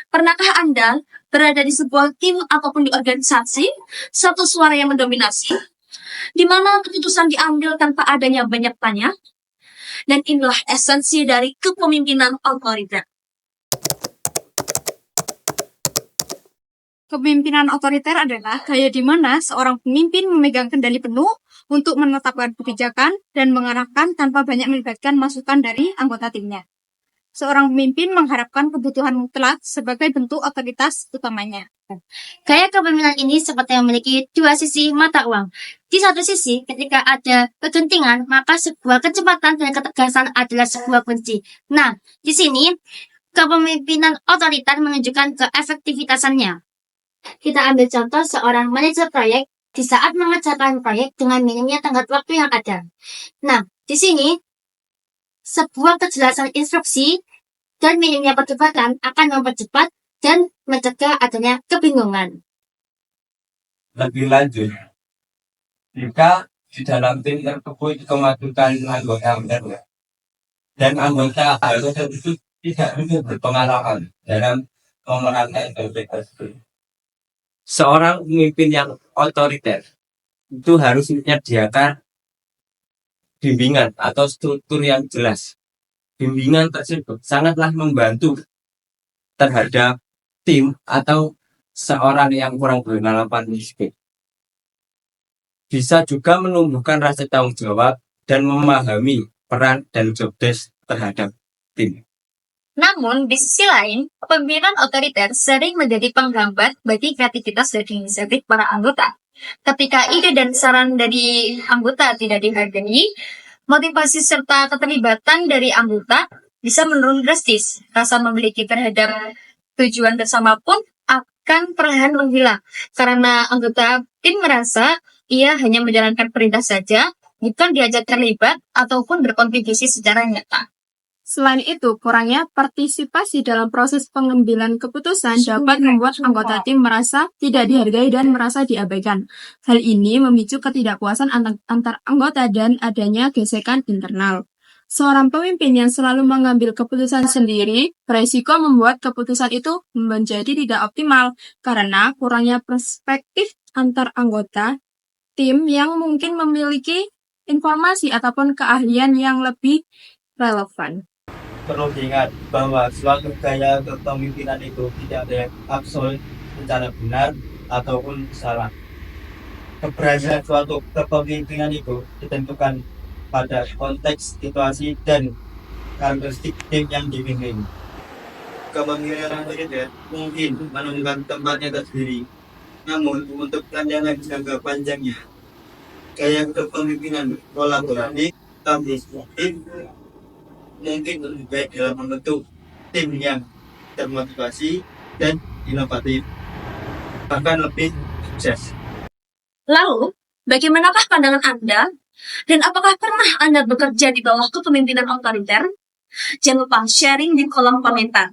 Pernahkah Anda berada di sebuah tim ataupun di organisasi, satu suara yang mendominasi, di mana keputusan diambil tanpa adanya banyak tanya? Dan inilah esensi dari kepemimpinan otoriter. Kepemimpinan otoriter adalah gaya di mana seorang pemimpin memegang kendali penuh untuk menetapkan kebijakan dan mengarahkan tanpa banyak melibatkan masukan dari anggota timnya. Seorang pemimpin mengharapkan kebutuhan mutlak sebagai bentuk otoritas utamanya. Gaya kepemimpinan ini seperti memiliki dua sisi mata uang. Di satu sisi, ketika ada kegentingan, maka sebuah kecepatan dan ketegasan adalah sebuah kunci. Nah, di sini, kepemimpinan otoriter menunjukkan keefektivitasannya. Kita ambil contoh seorang manajer proyek di saat mengerjakan proyek dengan minimnya tenggat waktu yang ada. Nah, di sini, sebuah kejelasan instruksi dan minimnya perdebatan akan mempercepat dan mencegah adanya kebingungan. Lebih lanjut, jika di dalam tim tersebut kemasukan anggota dan anggota itu tidak berpengalaman dalam memerankan tersebut. Seorang pemimpin yang otoriter itu harus menyediakan bimbingan atau struktur yang jelas. Bimbingan tersebut sangatlah membantu terhadap tim atau seorang yang kurang berpengalaman miskin. Bisa juga menumbuhkan rasa tanggung jawab dan memahami peran dan job desk terhadap tim. Namun, di sisi lain, kepemimpinan otoriter sering menjadi penghambat bagi kreativitas dan inisiatif para anggota. Ketika ide dan saran dari anggota tidak dihargai, motivasi serta keterlibatan dari anggota bisa menurun drastis. Rasa memiliki terhadap tujuan bersama pun akan perlahan menghilang, karena anggota tim merasa ia hanya menjalankan perintah saja, bukan diajak terlibat ataupun berkontribusi secara nyata. Selain itu, kurangnya partisipasi dalam proses pengambilan keputusan dapat membuat anggota tim merasa tidak dihargai dan merasa diabaikan. Hal ini memicu ketidakpuasan antar anggota dan adanya gesekan internal. Seorang pemimpin yang selalu mengambil keputusan sendiri, beresiko membuat keputusan itu menjadi tidak optimal karena kurangnya perspektif antar anggota tim yang mungkin memiliki informasi ataupun keahlian yang lebih relevan. Perlu diingat bahwa suatu gaya kepemimpinan itu tidak ada yang absolut secara benar ataupun salah. Keberhasilan suatu kepemimpinan itu ditentukan pada konteks, situasi, dan karakteristik tim yang dipimpin. Kepemimpinan otoriter mungkin menemukan tempatnya tersendiri, namun untuk pandangan jangka panjangnya, gaya kepemimpinan kolaboratif, partisipatif, mungkin lebih baik dalam membentuk tim yang termotivasi dan inovatif, bahkan lebih sukses. Lalu, bagaimanakah pandangan Anda? Dan apakah pernah Anda bekerja di bawah kepemimpinan otoriter? Jangan lupa sharing di kolom komentar.